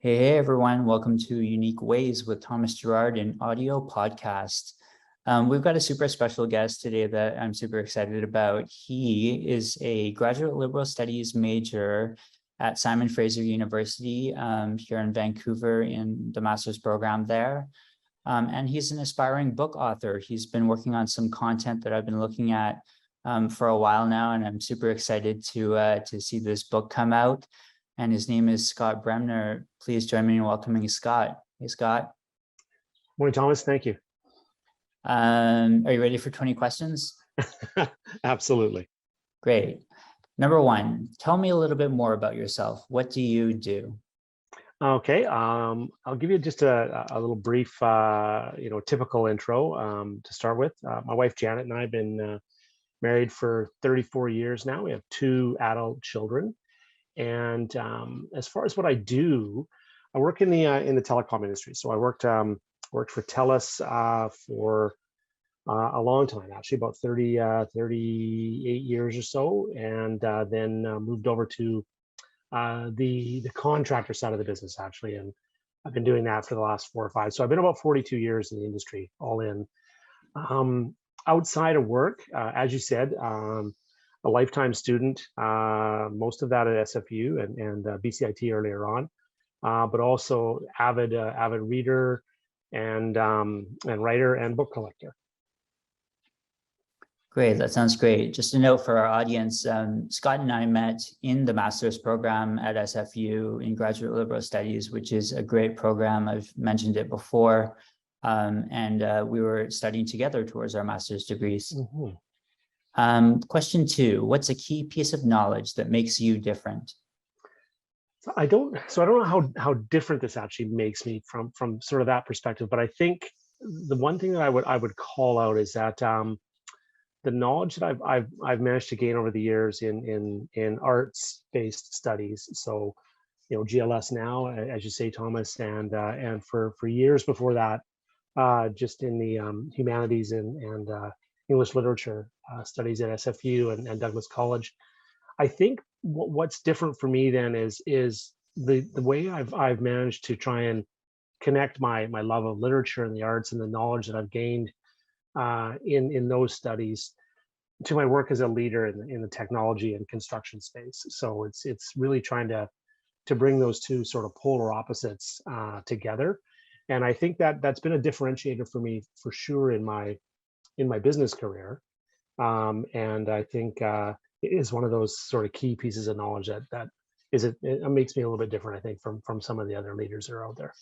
Hey everyone, welcome to Unique Ways with Thomas Gerard, an audio podcast. We've got a super special guest today that I'm super excited about. He is a graduate liberal studies major at Simon Fraser University here in Vancouver in the master's program there. And he's an aspiring book author. He's been working on some content that I've been looking at for a while now, and I'm super excited to see this book come out. And his name is Scott Bremner. Please join me in welcoming Scott. Hey, Scott. Morning, Thomas. Thank you. Are you ready for 20 questions? Absolutely. Great. Number one, tell me a little bit more about yourself. What do you do? Okay. I'll give you just a little brief, typical intro to start with. My wife, Janet, and I have been married for 34 years now. We have two adult children. And as far as what I do, I work in the telecom industry. So I worked for TELUS for a long time, actually, about 38 years or so, and then moved over to the contractor side of the business, actually, and I've been doing that for the last 4 or 5. So I've been about 42 years in the industry, all in. Outside of work, as you said, a lifetime student, most of that at SFU and BCIT earlier on, but also avid reader and writer and book collector. Great, that sounds great. Just a note for our audience, Scott and I met in the master's program at SFU in Graduate Liberal Studies, which is a great program. I've mentioned it before, and we were studying together towards our master's degrees. Mm-hmm. Question two, what's a key piece of knowledge that makes you different? I don't know how different this actually makes me from sort of that perspective, but I think the one thing that I would call out is that the knowledge that I've managed to gain over the years in arts-based studies. So, GLS now, as you say, Thomas, and for years before that, just in the humanities and English literature studies at SFU and Douglas College. I think what's different for me then is the way I've managed to try and connect my love of literature and the arts and the knowledge that I've gained in those studies to my work as a leader in the technology and construction space. So it's really trying to bring those two sort of polar opposites together. And I think that's been a differentiator for me for sure in my business career. And I think it is one of those sort of key pieces of knowledge that it makes me a little bit different, I think, from some of the other leaders that are out there.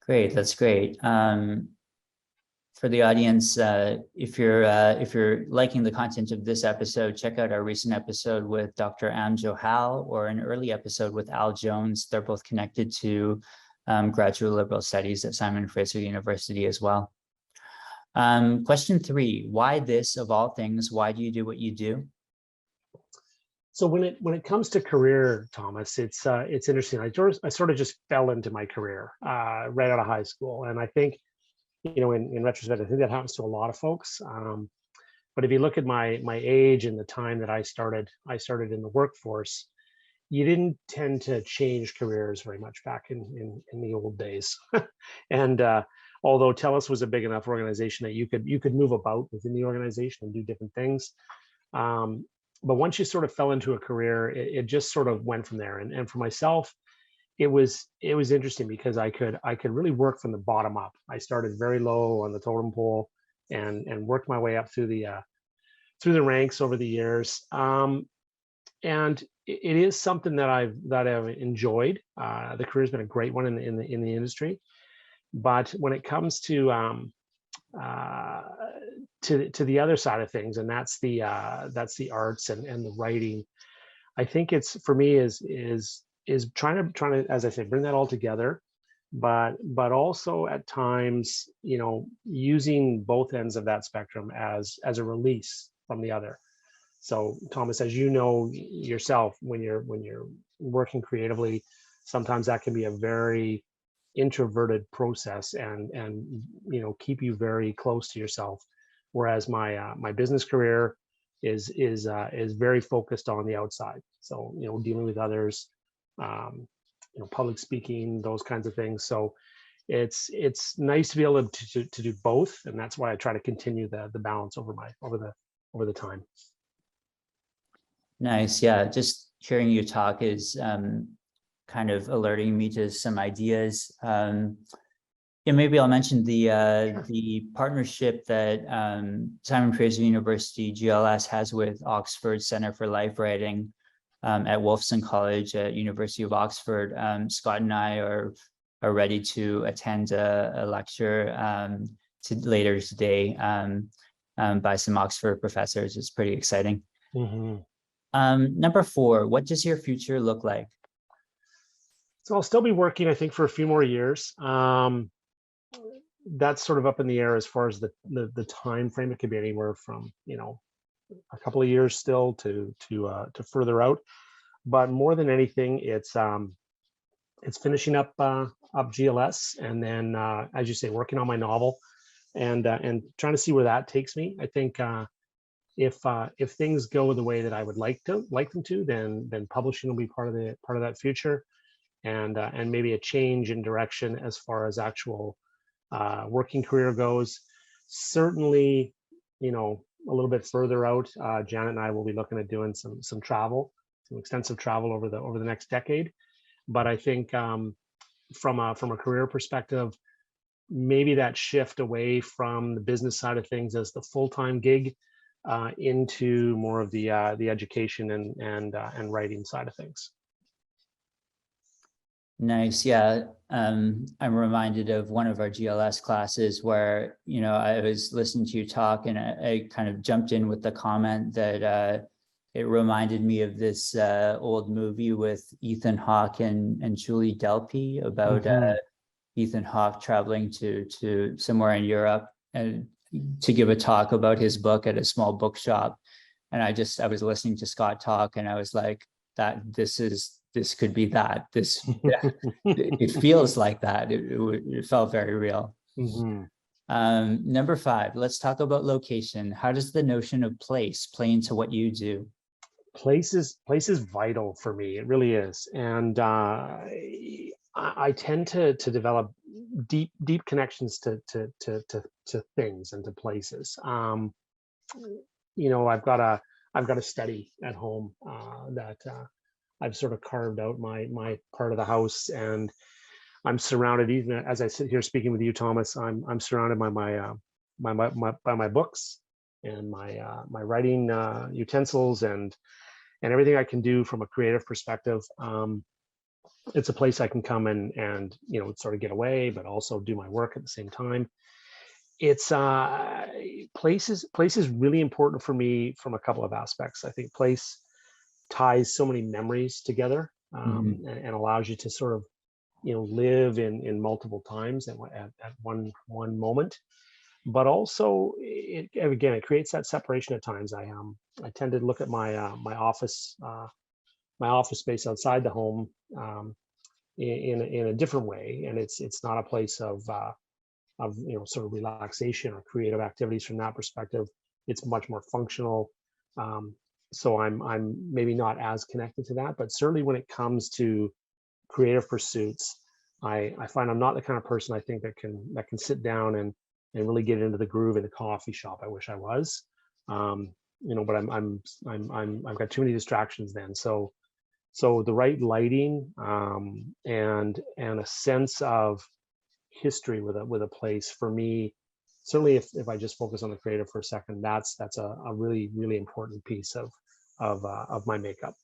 Great, that's great. For the audience, if you're liking the content of this episode, check out our recent episode with Dr. Am Johal or an early episode with Al Jones. They're both connected to graduate liberal studies at Simon Fraser University as well. Question three, why this of all things? Why do you do what you do? So when it comes to career, Thomas, it's interesting. I sort of just fell into my career right out of high school, and I think, in retrospect, I think that happens to a lot of folks. But if you look at my age and the time that I started in the workforce, you didn't tend to change careers very much back in the old days. And although TELUS was a big enough organization that you could move about within the organization and do different things, but once you sort of fell into a career, it just sort of went from there. And for myself, it was interesting because I could really work from the bottom up. I started very low on the totem pole and worked my way up through the ranks over the years. And it is something that I've enjoyed. The career's been a great one in the industry, but when it comes to the other side of things, and that's the arts and the writing, I think it's for me is trying to, as I said, bring that all together, but also at times, using both ends of that spectrum as a release from the other. So Thomas, as you know yourself, when you're working creatively, sometimes that can be a very introverted process and keep you very close to yourself. Whereas my business career is very focused on the outside. So dealing with others, public speaking, those kinds of things. So it's nice to be able to do both, and that's why I try to continue the balance over the time. Nice. Yeah. Just hearing you talk is kind of alerting me to some ideas. Yeah, maybe I'll mention the partnership that Simon Fraser University GLS has with Oxford Center for Life Writing at Wolfson College at University of Oxford. Scott and I are ready to attend a lecture later today by some Oxford professors. It's pretty exciting. Mm-hmm. Number 4, what does your future look like? So I'll still be working, I think, for a few more years. That's sort of up in the air as far as the time frame. It could be anywhere from a couple of years still to further out. But more than anything, it's finishing up GLS, and then as you say, working on my novel, and trying to see where that takes me. I think if things go the way that I would like them to, then publishing will be part of that future, and maybe a change in direction as far as actual working career goes. Certainly, a little bit further out, Janet and I will be looking at doing some travel, some extensive travel over the next decade. But I think from a career perspective, maybe that shift away from the business side of things as the full-time gig into more of the education and writing side of things. Nice. Yeah. I'm reminded of one of our GLS classes where, I was listening to you talk, and I kind of jumped in with the comment that it reminded me of this old movie with Ethan Hawke and Julie Delpy about Ethan Hawke traveling to somewhere in Europe and to give a talk about his book at a small bookshop. And I was listening to Scott talk, and I was like, this could be that. It feels like that. It felt very real. Mm-hmm. Number 5, let's talk about location. How does the notion of place play into what you do? Place is vital for me. It really is, and I tend to develop deep connections to things and to places. I've got a study at home that I've sort of carved out my part of the house, and I'm surrounded, even as I sit here speaking with you, Thomas, I'm surrounded by my books and my writing utensils and everything I can do from a creative perspective. It's a place I can come and sort of get away, but also do my work at the same time. It's place is really important for me from a couple of aspects. I think place ties so many memories together, and allows you to sort of live in multiple times at one moment. But also, it creates that separation at times. I tend to look at my office space outside the home in a different way, and it's not a place of sort of relaxation or creative activities from that perspective. It's much more functional. So I'm maybe not as connected to that, but certainly when it comes to creative pursuits, I find I'm not the kind of person, I think, that can sit down and really get into the groove in a coffee shop. I wish I was, but I've got too many distractions then. So the right lighting and a sense of history with a place, for me, certainly if I just focus on the creative for a second, that's a really, really important piece of my makeup.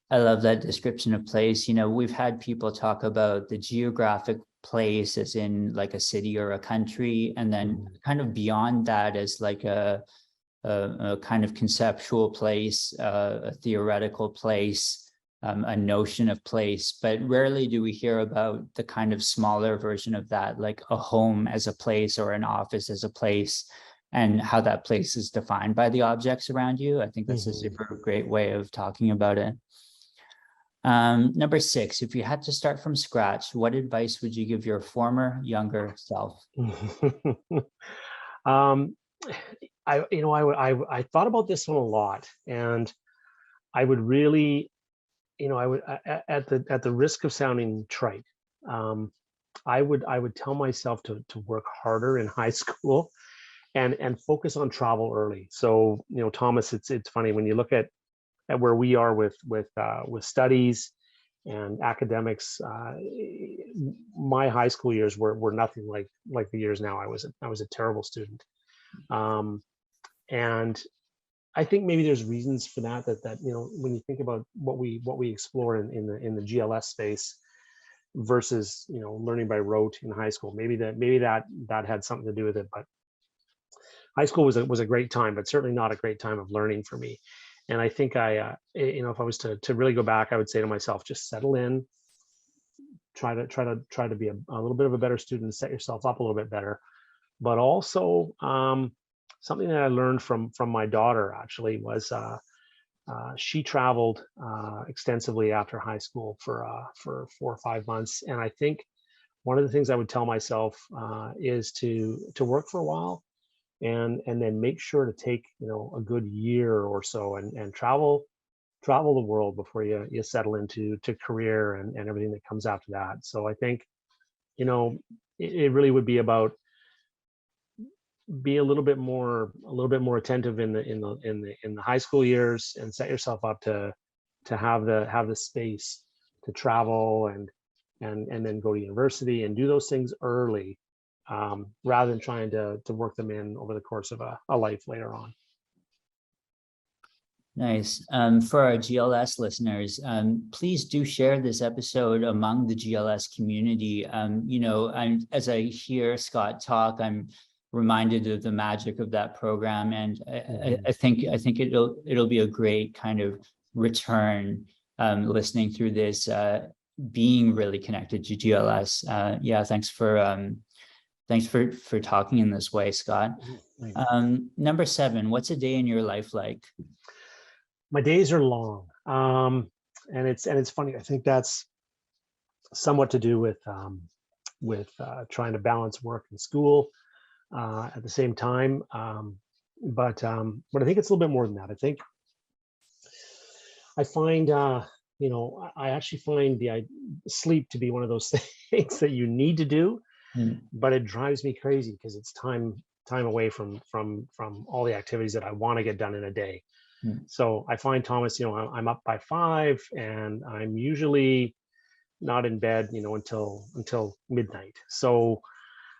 I love that description of place. We've had people talk about the geographic place as in like a city or a country, and then kind of beyond that as like a kind of conceptual place, a theoretical place, a notion of place. But rarely do we hear about the kind of smaller version of that, like a home as a place or an office as a place, and how that place is defined by the objects around you. I think that's a super great way of talking about it. Number 6, if you had to start from scratch, what advice would you give your former younger self? I thought about this one a lot, and I would really I would, at the risk of sounding trite, um, I would tell myself to work harder in high school and focus on travel early. So, Thomas, it's funny when you look at where we are with studies and academics. My high school years were nothing like the years now. I was a terrible student, um, and I think maybe there's reasons for that when you think about what we explore in the GLS space versus learning by rote in high school, maybe that had something to do with it. But high school was a great time, but certainly not a great time of learning for me. And I think if I was to really go back, I would say to myself, just settle in, try to be a little bit of a better student, set yourself up a little bit better. But also, something that I learned from my daughter actually was she traveled extensively after high school for 4 or 5 months, and I think one of the things I would tell myself is to work for a while and then make sure to take a good year or so and travel the world before you settle into career and everything that comes after that. So I think it really would be about be a little bit more attentive in the high school years and set yourself up to have the space to travel and then go to university and do those things early, rather than trying to work them in over the course of a life later on. Nice. For our GLS listeners, please do share this episode among the GLS community. As I hear Scott talk, I'm reminded of the magic of that program, and I think it'll be a great kind of return, listening through this, being really connected to GLS. Thanks for talking in this way, Scott. Number 7, what's a day in your life like? My days are long, and it's funny. I think that's somewhat to do with trying to balance work and school at the same time. But I think it's a little bit more than that. I think I find I actually find the sleep to be one of those things that you need to do, but it drives me crazy because it's time away from all the activities that I want to get done in a day. So I find, Thomas, I'm up by 5 and I'm usually not in bed, until midnight. So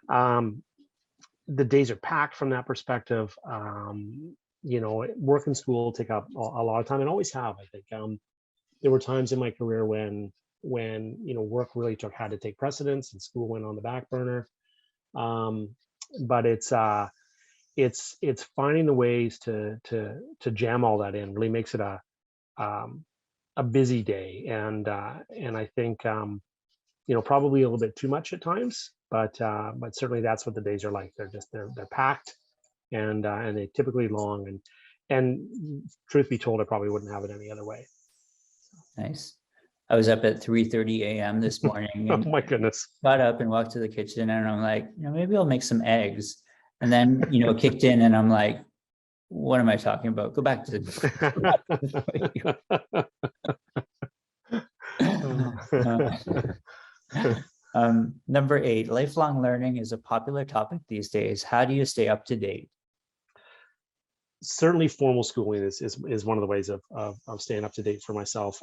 the days are packed from that perspective. Work and school take up a lot of time and always have, I think. There were times in my career when work really had to take precedence and school went on the back burner. But it's finding the ways to jam all that in really makes it a busy day, and I think probably a little bit too much at times, but certainly that's what the days are like. They're packed, and they're typically long, and truth be told, I probably wouldn't have it any other way. Nice. I was up at 3:30 a.m. this morning. Oh my goodness! Got up and walked to the kitchen, and I'm like, maybe I'll make some eggs. And then, it kicked in, and I'm like, what am I talking about? Go back to number 8, lifelong learning is a popular topic these days. How do you stay up to date? Certainly formal schooling is one of the ways of staying up to date for myself.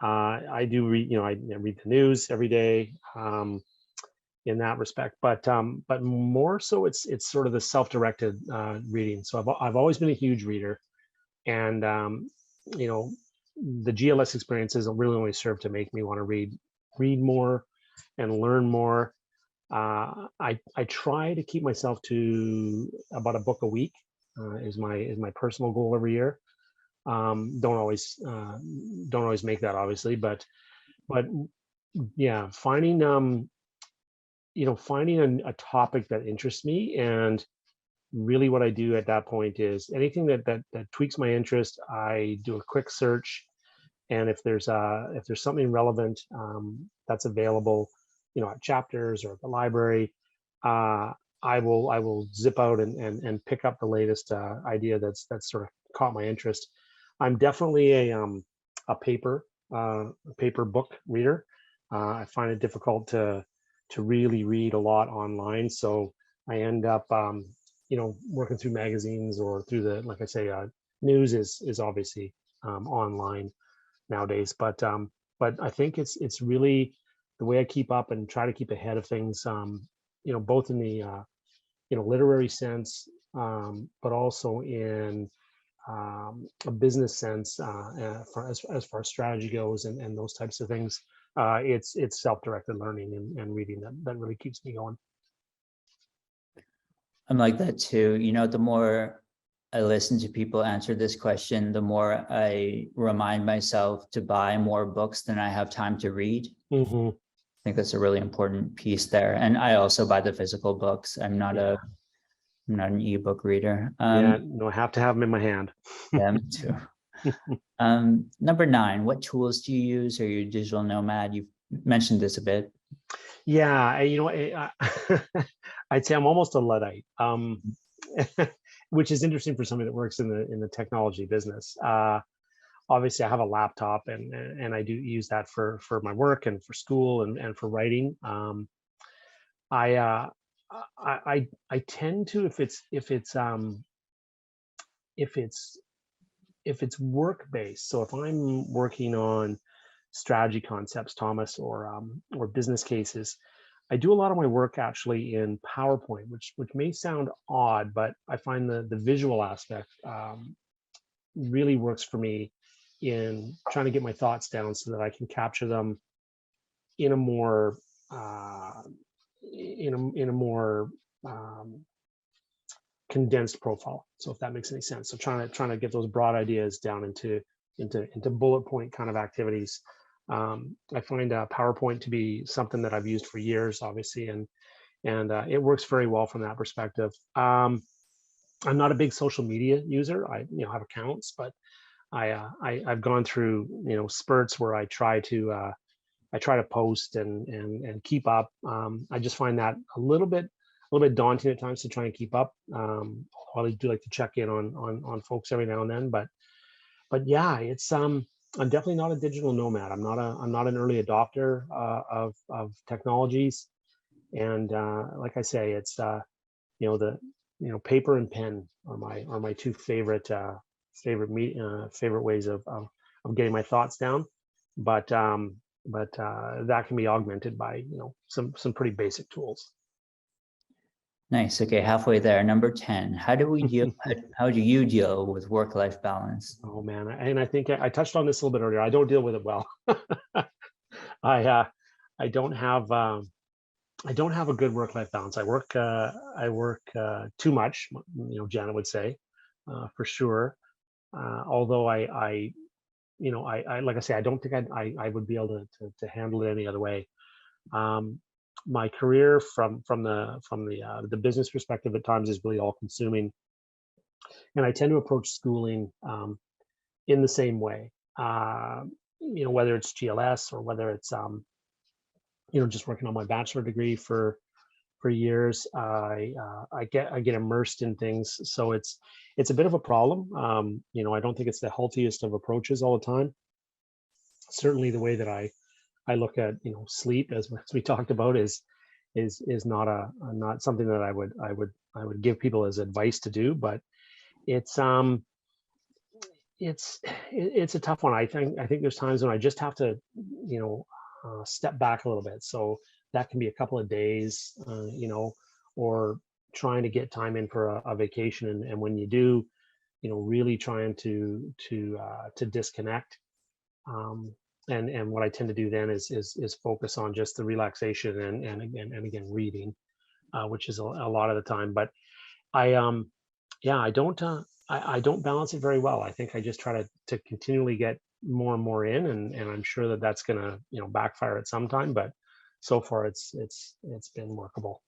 I do read, I read the news every day, in that respect, but more so it's sort of the self-directed reading. So I've always been a huge reader, and the GLS experiences really only serve to make me want to read more and learn more. I try to keep myself to about a book a week, is my personal goal every year. Don't always make that, obviously, but yeah, finding a topic that interests me, and really what I do at that point is anything that tweaks my interest, I do a quick search, and if there's something relevant that's available, at Chapters or at the library, I will zip out and pick up the latest idea that's sort of caught my interest. I'm definitely a paper paper book reader. I find it difficult to really read a lot online, so I end up working through magazines or through the, like I say, news is obviously online nowadays, but I think it's really the way I keep up and try to keep ahead of things, both in the literary sense, but also in a business sense, as far as strategy goes and those types of things. It's self-directed learning and reading that really keeps me going. I'm like that too. The more I listen to people answer this question, the more I remind myself to buy more books than I have time to read. Hmm. I think that's a really important piece there. And I also buy the physical books. I'm not an ebook reader. Yeah, no, I have to have them in my hand. Yeah, me too. Number 9, what tools do you use? Are you a digital nomad? You've mentioned this a bit. Yeah, I'd say I'm almost a Luddite, which is interesting for somebody that works in the technology business. Obviously, I have a laptop, and I do use that for my work and for school and for writing. I uh, I tend to, if it's work based. So if I'm working on strategy concepts, Thomas, or business cases, I do a lot of my work actually in PowerPoint, which may sound odd, but I find the visual aspect really works for me in trying to get my thoughts down so that I can capture them in a more uh, in a more um, condensed profile. So if that makes any sense. So trying to get those broad ideas down into bullet point kind of activities. I find PowerPoint to be something that I've used for years, obviously, and it works very well from that perspective. I'm not a big social media user. I have accounts, but I've gone through spurts where I try to post and keep up. I just find that a little bit daunting at times to try and keep up. I do like to check in on folks every now and then, but yeah, I'm definitely not a digital nomad. I'm not an early adopter of technologies, and like I say, it's the paper and pen are my two favorite ways of getting my thoughts down, but that can be augmented by some pretty basic tools. Nice. Okay, halfway there. Number 10, how do you deal with work-life balance? Oh man, and I think I touched on this a little bit earlier. I don't deal with it well. I I don't have I don't have a good work-life balance. I work too much, Janet would say, for sure. Although I like I say, I don't think I would be able to handle it any other way. Um, my career from the business perspective at times is really all consuming, and I tend to approach schooling in the same way. Whether it's GLS or whether it's just working on my bachelor degree for years. I get immersed in things, so it's a bit of a problem. I don't think it's the healthiest of approaches all the time. Certainly, the way that I look at sleep, as we talked about, is not something that I would give people as advice to do. But it's it's it's a tough one. I think there's times when I just have to step back a little bit. So that can be a couple of days, or trying to get time in for a vacation. And when you do, really trying to disconnect. Um, and what I tend to do then is focus on just the relaxation and again reading, which is a lot of the time. But I yeah, I don't balance it very well. I think I just try to continually get more and more in, and I'm sure that that's gonna backfire at some time. But so far, it's been workable.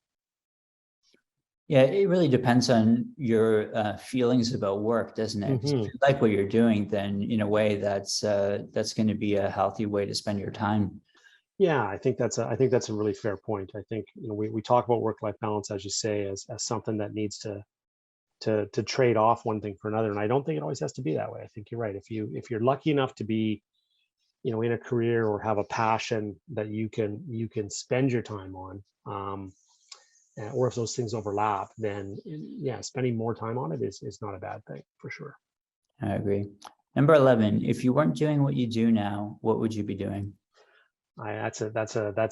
Yeah, it really depends on your feelings about work, doesn't it? 'Cause if Hmm. you like what you're doing, then in a way that's going to be a healthy way to spend your time. Yeah, I think that's a really fair point. I think we talk about work-life balance, as you say, as something that needs to trade off one thing for another, and I don't think it always has to be that way. I think you're right. If you're lucky enough to be in a career or have a passion that you can spend your time on, or if those things overlap, then yeah, spending more time on it is not a bad thing for sure. I agree. Number 11, if you weren't doing what you do now, what would you be doing? That's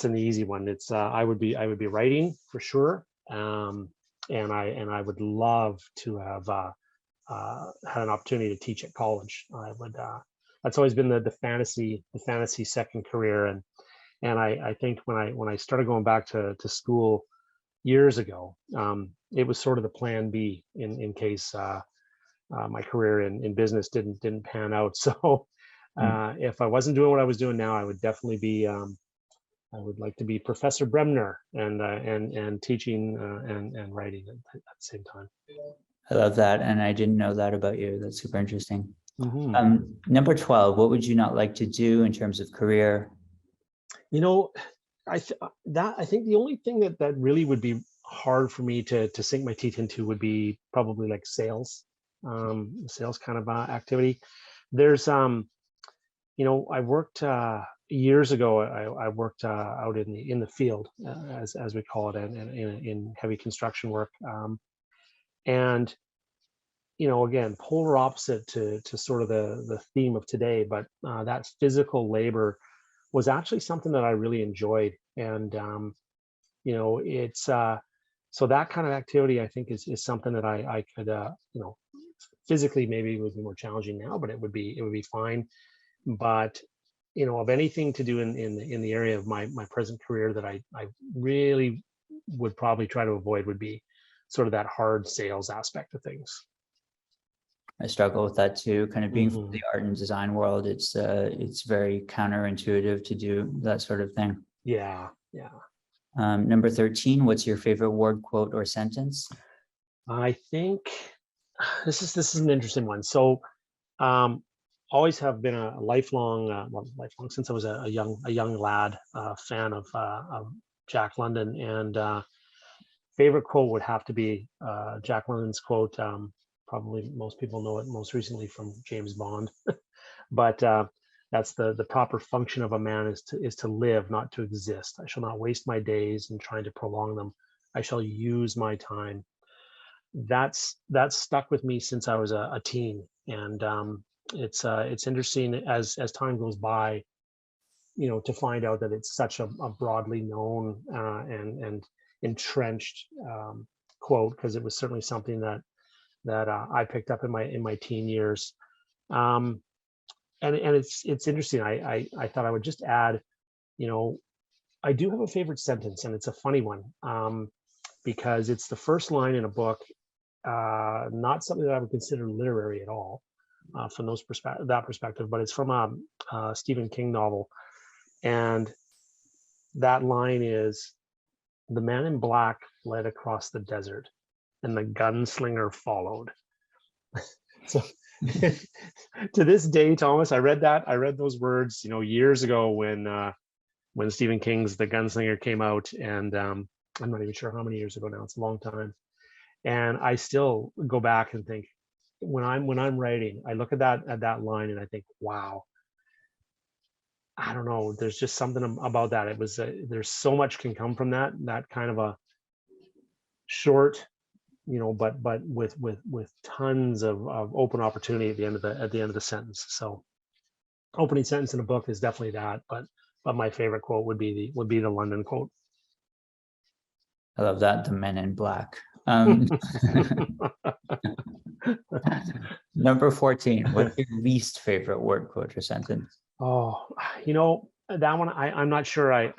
an easy one. It's I would be writing for sure, and I would love to have had an opportunity to teach at college. I would. That's always been the fantasy second career, and I think when I started going back to school years ago, it was sort of the plan B in case my career in business didn't pan out. So if I wasn't doing what I was doing now, I would definitely be. I would like to be Professor Bremner and teaching and writing at the same time. I love that. And I didn't know that about you. That's super interesting. Mm-hmm. Number 12, what would you not like to do in terms of career? I think the only thing that really would be hard for me to sink my teeth into would be probably like sales kind of activity. There's I worked years ago. I worked out in the field, as we call it, and in heavy construction work. And again, polar opposite to sort of the theme of today, but that physical labor was actually something that I really enjoyed. And it's so that kind of activity, I think, is something that I could physically maybe it would be more challenging now, but it would be fine. But of anything to do in the area of my present career that I really would probably try to avoid would be sort of that hard sales aspect of things. I struggle with that too. Kind of being from Mm-hmm. the art and design world, it's very counterintuitive to do that sort of thing. Yeah. Number 13, what's your favorite word, quote, or sentence? I think this is an interesting one. So, always have been a lifelong since I was a young lad, fan of Jack London, and favorite quote would have to be Jack London's quote. Probably most people know it most recently from James Bond, but that's the proper function of a man is to live, not to exist. I shall not waste my days in trying to prolong them. I shall use my time. That's stuck with me since I was a teen, and it's interesting as time goes by, to find out that it's such a broadly known and entrenched quote, because it was certainly something that I picked up in my teen years. And it's interesting. I thought I would just add, I do have a favorite sentence, and it's a funny one, because it's the first line in a book, not something that I would consider literary at all, from that perspective, but it's from a Stephen King novel, and that line is, "The man in black fled across the desert, and the gunslinger followed." So to this day, Thomas, I read those words, years ago when Stephen King's The Gunslinger came out, and I'm not even sure how many years ago now. It's a long time, and I still go back and think, when I'm writing, I look at that line and I think, wow, I don't know. There's just something about that. It was there's so much can come from that kind of a short, but with tons of open opportunity at the end of the sentence. So opening sentence in a book is definitely that, but my favorite quote would be the London quote. I love that. The men in black. Number 14, what's your least favorite word, quote, or sentence? Oh, that one, I'm not sure I'm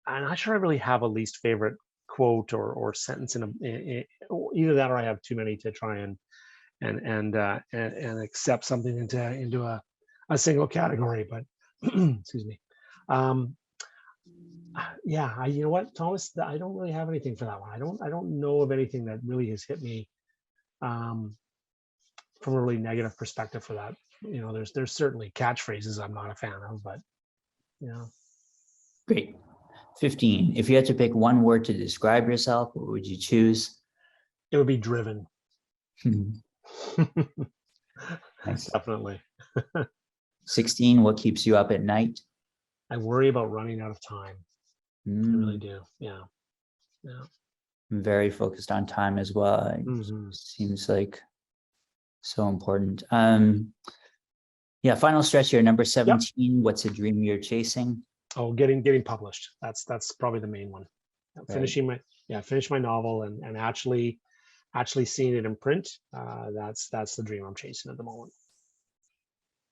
not sure I really have a least favorite quote or sentence in either that, or I have too many to try and accept something into a single category. But excuse me. Yeah, you know what, Thomas, I don't really have anything for that one. I don't know of anything that really has hit me from a really negative perspective for that. There's certainly catchphrases I'm not a fan of, but Great. 15, if you had to pick one word to describe yourself, what would you choose? It would be driven. Nice. Definitely. 16, what keeps you up at night? I worry about running out of time. I really do. Yeah. I'm very focused on time as well. It seems like so important. Yeah, final stretch here, number 17. Yep. What's a dream you're chasing? Oh, getting published. That's probably the main one. Right. Finish my novel and actually seeing it in print. That's the dream I'm chasing at the moment.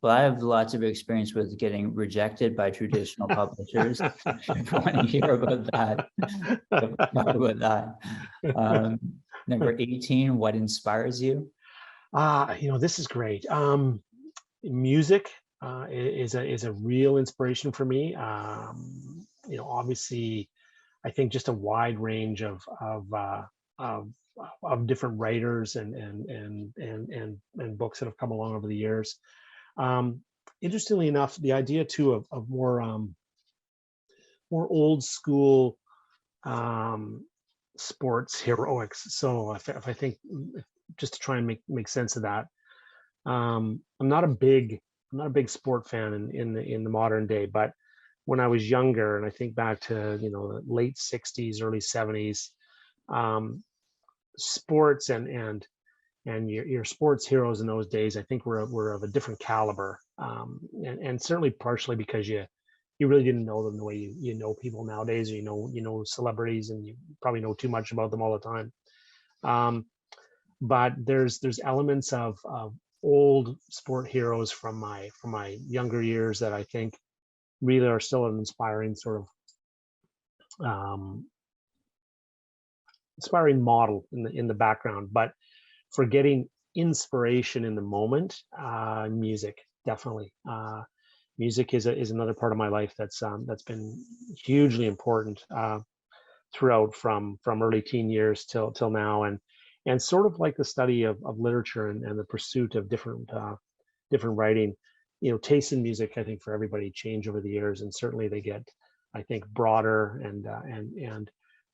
Well, I have lots of experience with getting rejected by traditional publishers. If you want to hear about that, talk about that. Number 18, what inspires you? This is great. Music is a real inspiration for me. Obviously, I think just a wide range of different writers and books that have come along over the years. Interestingly enough, the idea too of more old school sports heroics. So if I think, just to try and make sense of that, I'm not a big sport fan in the modern day, but when I was younger, and I think back to the late 60s, early 70s, sports and your sports heroes in those days, I think were of a different caliber, and certainly partially because you really didn't know them the way you know people nowadays, or you know celebrities, and you probably know too much about them all the time. But there's elements of old sport heroes from my younger years that I think really are still an inspiring sort of inspiring model in the background. But for getting inspiration in the moment, music definitely. Music is another part of my life that's been hugely important throughout from early teen years till now, and sort of like the study of literature and the pursuit of different writing. Taste in music, I think, for everybody change over the years, and certainly they get, I think, broader, and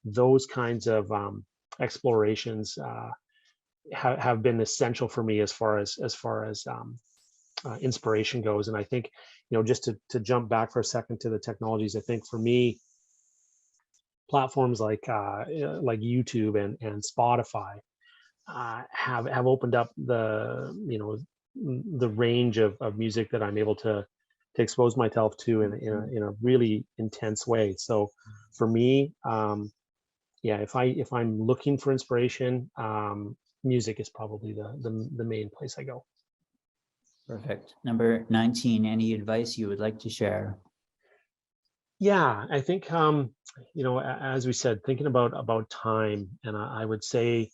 those kinds of explorations have been essential for me as far as inspiration goes. And I think, just to jump back for a second to the technologies, I think for me, platforms like YouTube and Spotify have opened up the range of music that I'm able to expose myself to in a really intense way. So for me, if I'm looking for inspiration, music is probably the main place I go. Perfect. Number 19, any advice you would like to share? Yeah, I think as we said, thinking about time, and I would say,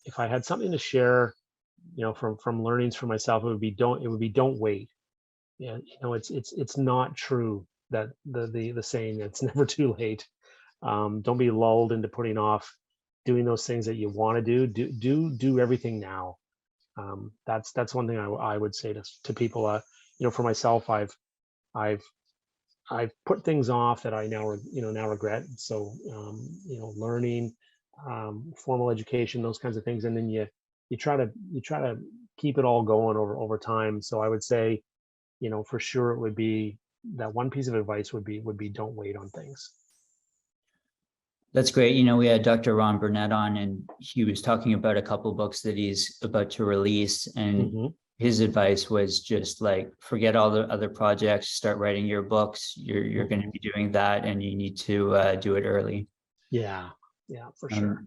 if I had something to share, from learnings for myself, it would be don't wait. Yeah, it's not true that the saying, it's never too late. Don't be lulled into putting off doing those things that you want to do everything now. That's one thing I would say to people. For myself, I've put things off that I now regret. So learning, formal education, those kinds of things, and then you try to keep it all going over time. So I would say, for sure, it would be that one piece of advice would be don't wait on things. That's great. We had Dr. Ron Burnett on, and he was talking about a couple of books that he's about to release. And his advice was just like, forget all the other projects, start writing your books. You're going to be doing that, and you need to do it early. Yeah, for sure.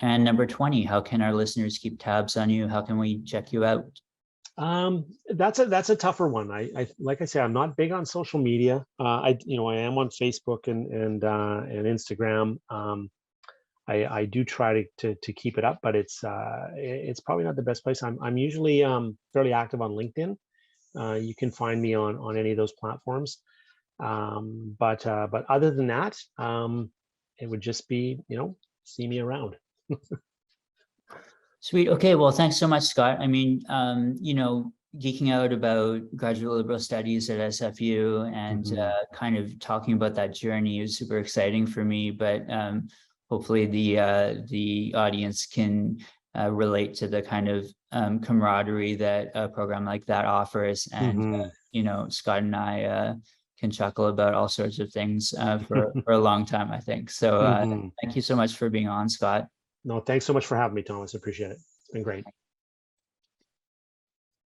And number 20, how can our listeners keep tabs on you? How can we check you out? That's a tougher one. I like I say, I'm not big on social media. I am on Facebook and Instagram. I do try to keep it up, but it's probably not the best place. I'm usually fairly active on LinkedIn. You can find me on any of those platforms. But other than that, it would just be, see me around. Sweet. Okay. Well, thanks so much, Scott. I mean, geeking out about graduate liberal studies at SFU and kind of talking about that journey is super exciting for me. But hopefully the audience can relate to the kind of camaraderie that a program like that offers, and Scott and I can chuckle about all sorts of things for a long time, I think. So Mhm. thank you so much for being on, Scott. No, thanks so much for having me, Thomas. I appreciate it. It's been great.